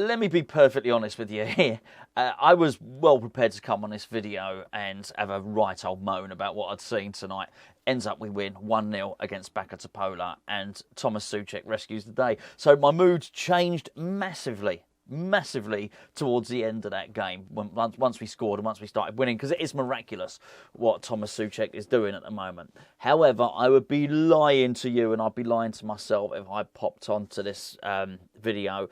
let me be perfectly honest with you here. I was well prepared to come on this video and have a right old moan about what I'd seen tonight. Ends up we win 1-0 against Backa Topola, and Tomas Soucek rescues the day. So my mood changed massively towards the end of that game, once we scored and once we started winning, because it is miraculous what Tomas Soucek is doing at the moment. However, I would be lying to you and I'd be lying to myself if I popped onto this video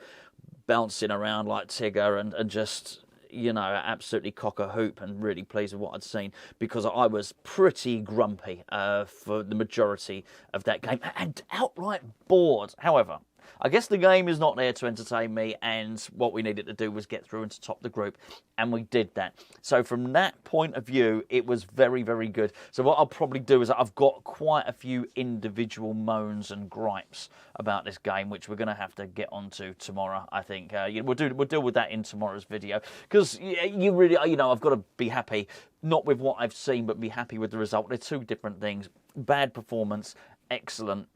bouncing around like Tigger and just, you know, absolutely cock a hoop and really pleased with what I'd seen, because I was pretty grumpy for the majority of that game and outright bored. However, I guess the game is not there to entertain me, and what we needed to do was get through and to top the group, and we did that. So from that point of view, it was very, very good. So what I'll probably do is I've got quite a few individual moans and gripes about this game, which we're going to have to get onto tomorrow, I think. We'll deal with that in tomorrow's video, because you really, you know, I've got to be happy, not with what I've seen, but be happy with the result. They're two different things. Bad performance, excellent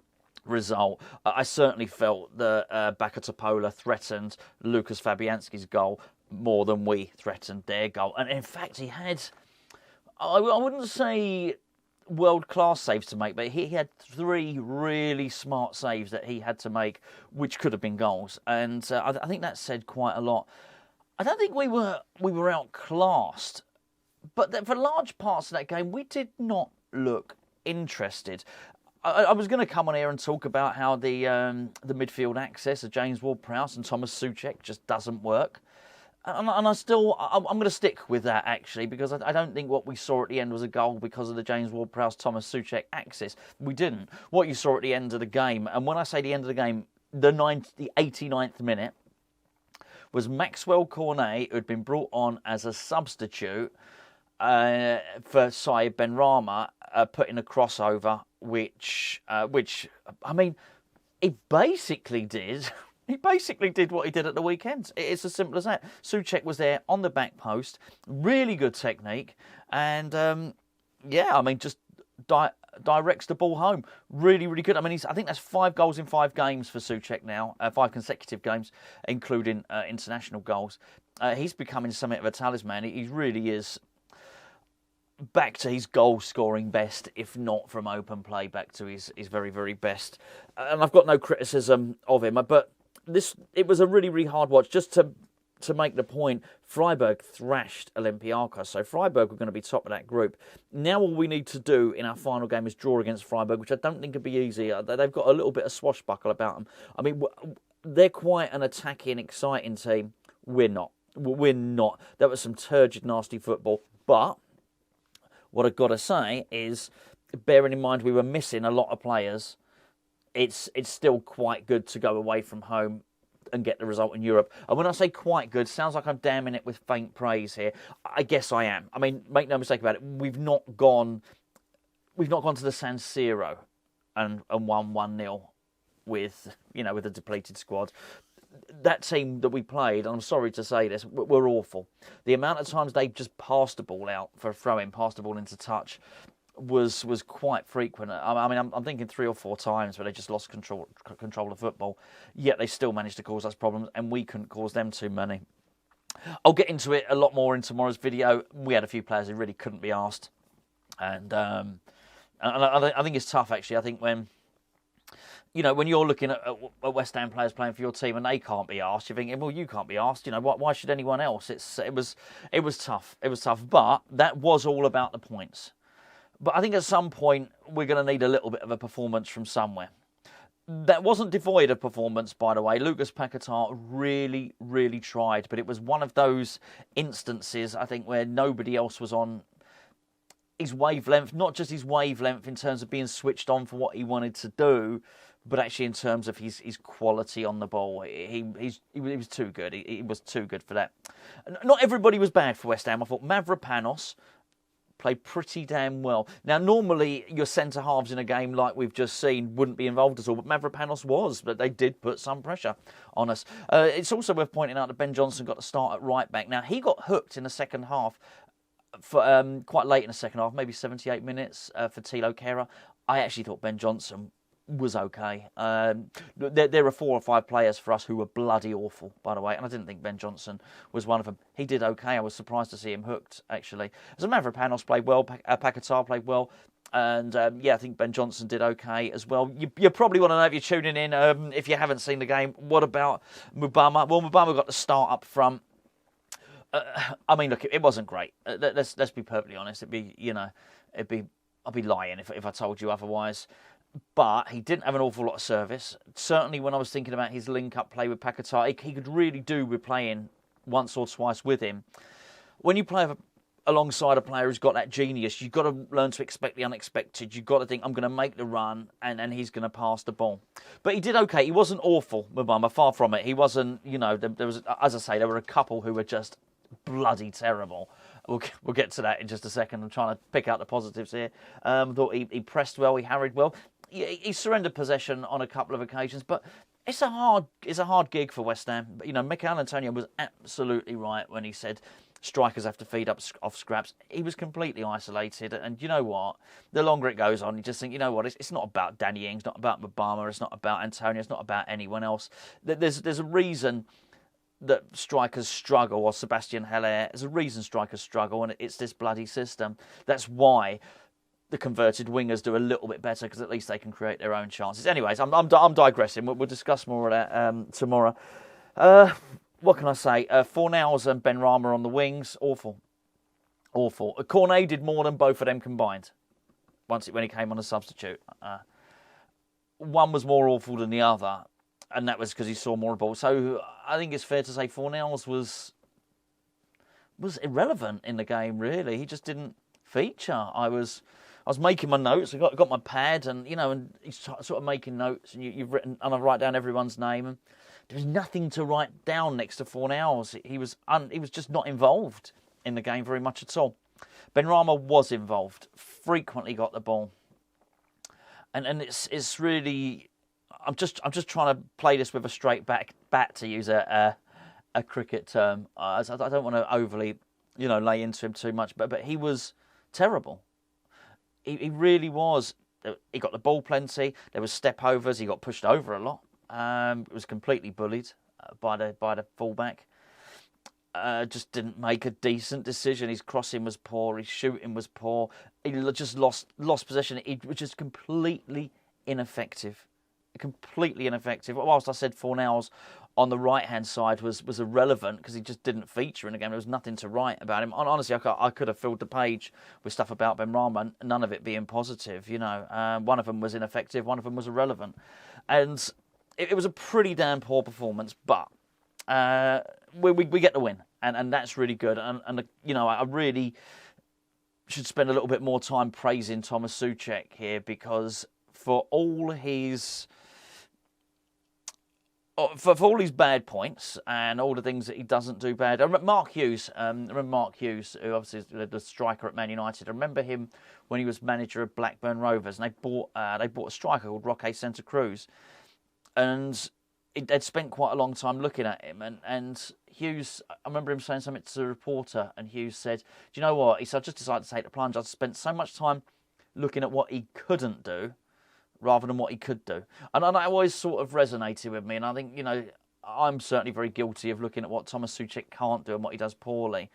result. I certainly felt that Backa Topola threatened Lucas Fabianski's goal more than we threatened their goal. And in fact, he had, I wouldn't say world-class saves to make, but he had 3 really smart saves that he had to make, which could have been goals. And I think that said quite a lot. I don't think we were outclassed, but for large parts of that game, we did not look interested. I was going to come on here and talk about how the midfield access of James Ward-Prowse and Tomas Soucek just doesn't work. And I'm going to stick with that, actually, because I don't think what we saw at the end was a goal because of the James Ward-Prowse, Tomas Soucek axis. We didn't. What you saw at the end of the game, and when I say the end of the game, the 89th minute, was Maxwel Cornet, who had been brought on as a substitute for Saïd Benrahma, putting a crossover, which I mean, he basically did what he did at the weekend. It's as simple as that. Soucek was there on the back post, really good technique, and yeah, I mean, just directs the ball home. Really, really good. I mean, I think that's 5 goals in 5 games for Soucek now, 5 consecutive games, including international goals. He's becoming something of a talisman. He really is back to his goal-scoring best, if not from open play, back to his very, very best. And I've got no criticism of him, but it was a really, really hard watch. Just to make the point, Freiburg thrashed Olympiacos, so Freiburg were going to be top of that group. Now all we need to do in our final game is draw against Freiburg, which I don't think would be easy. They've got a little bit of swashbuckle about them. I mean, they're quite an attacking, exciting team. We're not. That was some turgid, nasty football, but what I've got to say is, bearing in mind we were missing a lot of players, it's still quite good to go away from home and get the result in Europe. And when I say quite good, sounds like I'm damning it with faint praise here. I guess I am. I mean, make no mistake about it. We've not gone to the San Siro and won 1-0 with a depleted squad. That team that we played, and I'm sorry to say this, were awful. The amount of times they just passed the ball out for a throw-in, passed the ball into touch, was quite frequent. I mean, I'm thinking 3 or 4 times where they just lost control of football, yet they still managed to cause us problems, and we couldn't cause them too many. I'll get into it a lot more in tomorrow's video. We had a few players who really couldn't be asked, and I think it's tough, actually. I think when you're looking at West Ham players playing for your team and they can't be asked, you're thinking, well, you can't be asked. Why should anyone else? It was tough. It was tough, but that was all about the points. But I think at some point we're going to need a little bit of a performance from somewhere. That wasn't devoid of performance, by the way. Lucas Paquetá really, really tried, but it was one of those instances, I think, where nobody else was on his wavelength. Not just his wavelength in terms of being switched on for what he wanted to do, but actually in terms of his quality on the ball. He was too good. He was too good for that. Not everybody was bad for West Ham. I thought Mavropanos played pretty damn well. Now, normally your centre-halves in a game like we've just seen wouldn't be involved at all, but Mavropanos was, but they did put some pressure on us. It's also worth pointing out that Ben Johnson got the start at right-back. Now, he got hooked in the second half, for quite late in the second half, maybe 78 minutes for Thilo Kehrer. I actually thought Ben Johnson was okay. There are 4 or 5 players for us who were bloody awful, by the way, and I didn't think Ben Johnson was one of them. He did okay. I was surprised to see him hooked, actually. As a matter of fact, Panos played well, Backa Topola played well, and I think Ben Johnson did okay as well. You probably want to know, if you're tuning in, if you haven't seen the game, what about Mubama? Well, Mubama got the start up front. I mean, look, it wasn't great. Let's be perfectly honest. I'd be lying if I told you otherwise. But he didn't have an awful lot of service. Certainly when I was thinking about his link-up play with Backa Topola, he could really do with playing once or twice with him. When you play alongside a player who's got that genius, you've got to learn to expect the unexpected. You've got to think, I'm going to make the run, and he's going to pass the ball. But he did okay. He wasn't awful, Mubama, far from it. He wasn't, there was, as I say, there were a couple who were just bloody terrible. We'll get to that in just a second. I'm trying to pick out the positives here. Thought he pressed well, he harried well. He surrendered possession on a couple of occasions, but it's a hard gig for West Ham. Mikel Antonio was absolutely right when he said strikers have to feed up off scraps. He was completely isolated, and you know what? The longer it goes on, you just think, you know what? It's not about Danny Ings, not about Mubama, it's not about Antonio, it's not about anyone else. There's a reason that strikers struggle, or Sebastian Haller. There's a reason strikers struggle, and it's this bloody system. That's why the converted wingers do a little bit better, because at least they can create their own chances. Anyways, I'm digressing. We'll discuss more of that tomorrow. What can I say? Fornals and Benrahma on the wings, awful. Cornet did more than both of them combined when he came on as substitute. One was more awful than the other, and that was because he saw more ball. So I think it's fair to say Fornals was irrelevant in the game, really. He just didn't feature. I was making my notes. I got my pad, and he's sort of making notes, and you've written, and I write down everyone's name, and there was nothing to write down next to Fornals. He was just not involved in the game very much at all. Benrahma was involved, frequently got the ball, and it's really. I'm just trying to play this with a straight bat, to use a cricket term. I don't want to overly lay into him too much, but he was terrible. He really was. He got the ball plenty. There was step overs. He got pushed over a lot. It was completely bullied by the fullback. Just didn't make a decent decision. His crossing was poor. His shooting was poor. He just lost possession. He was just completely ineffective. Whilst I said Fornals on the right-hand side was irrelevant because he just didn't feature in the game. There was nothing to write about him. Honestly, I could have filled the page with stuff about Benrahma, none of it being positive. One of them was ineffective, one of them was irrelevant. And it was a pretty damn poor performance, but we get the win, and that's really good. And I really should spend a little bit more time praising Tomas Soucek here, because for all his bad points and all the things that he doesn't do bad. I remember Mark Hughes, who obviously is the striker at Man United. I remember him when he was manager of Blackburn Rovers, and they bought a striker called Roque Santa Cruz, and they'd spent quite a long time looking at him. And Hughes, I remember him saying something to the reporter, and Hughes said, "Do you know what?" He said, "I just decided to take the plunge. I spent so much time looking at what he couldn't do rather than what he could do." And that always sort of resonated with me. And I think, I'm certainly very guilty of looking at what Tomas Soucek can't do and what he does poorly.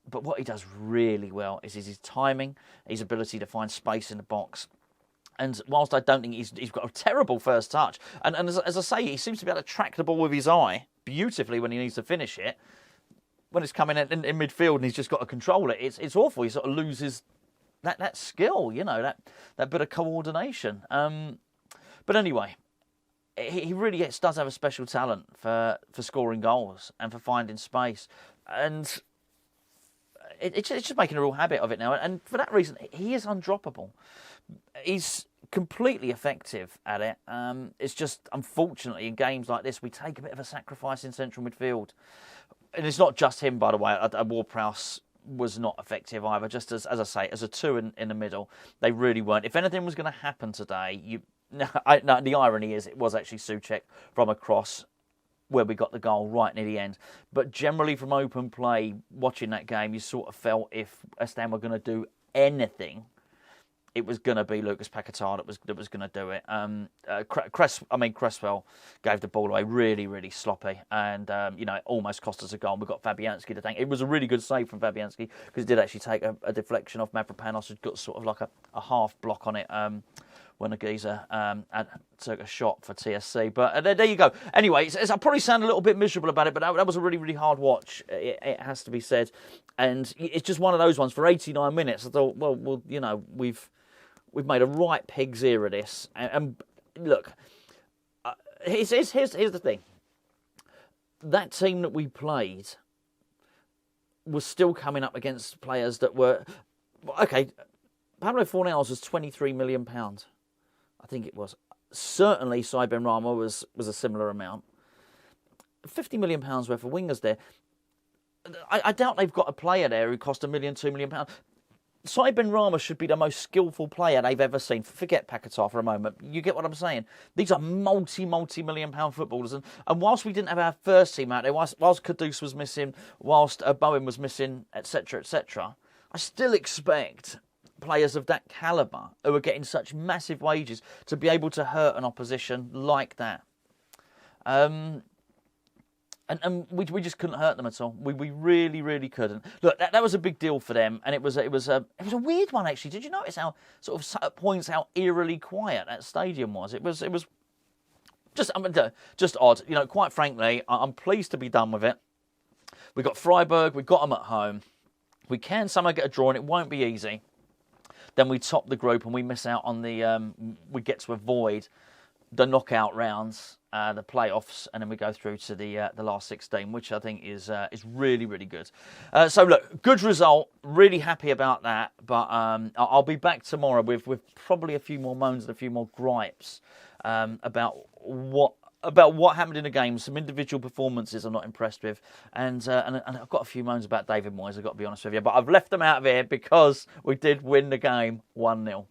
But what he does really well is his timing, his ability to find space in the box. And whilst I don't think he's got a terrible first touch, and as I say, he seems to be able to track the ball with his eye beautifully when he needs to finish it. When it's coming in midfield and he's just got to control it, it's awful. He sort of loses that skill, that bit of coordination. But anyway, he really does have a special talent for scoring goals and for finding space. And it's just making a real habit of it now. And for that reason, he is undroppable. He's completely effective at it. It's just, unfortunately, in games like this, we take a bit of a sacrifice in central midfield. And it's not just him, by the way. Ward-Prowse was not effective either. Just as I say, as a two in the middle, they really weren't. If anything was going to happen today, the irony is it was actually Soucek from a cross where we got the goal right near the end. But generally from open play, watching that game, you sort of felt if West Ham were going to do anything, it was going to be Lucas Paquetá that was going to do it. Cresswell gave the ball away really, really sloppy, and it almost cost us a goal. We got Fabianski to thank. It was a really good save from Fabianski because it did actually take a deflection off Mavropanos, who'd got sort of like a half block on it. When a geezer took a shot for TSC. But there you go. Anyway, I probably sound a little bit miserable about it, but that was a really, really hard watch. It has to be said. And it's just one of those ones. For 89 minutes, I thought, well, we've made a right pig's ear of this. And look, here's the thing. That team that we played was still coming up against players that were... Okay, Pablo Fornals was £23 million. I think it was. Certainly, Sai Benrahma was a similar amount. £50 million worth of wingers there. I doubt they've got a player there who cost £1 million, £2 million. Sai Benrahma should be the most skillful player they've ever seen. Forget Paquetá for a moment. You get what I'm saying? These are multi-million pound footballers. And whilst we didn't have our first team out there, whilst Kudus was missing, whilst Bowen was missing, etc., I still expect players of that calibre who are getting such massive wages to be able to hurt an opposition like that. And we just couldn't hurt them at all. We really, really couldn't. Look, that was a big deal for them, and it was a weird one actually. Did you notice how sort of at points how eerily quiet that stadium was? It was just odd. Quite frankly, I'm pleased to be done with it. We got Freiburg, we got them at home. We can somehow get a draw, and it won't be easy. Then we top the group and we miss out on we get to avoid the knockout rounds, the playoffs, and then we go through to the last 16, which I think is really, really good. So look, good result. Really happy about that. But I'll be back tomorrow with probably a few more moans and a few more gripes about what happened in the game. Some individual performances I'm not impressed with, and I've got a few moans about David Moyes, I've got to be honest with you, but I've left them out of here because we did win the game 1-0.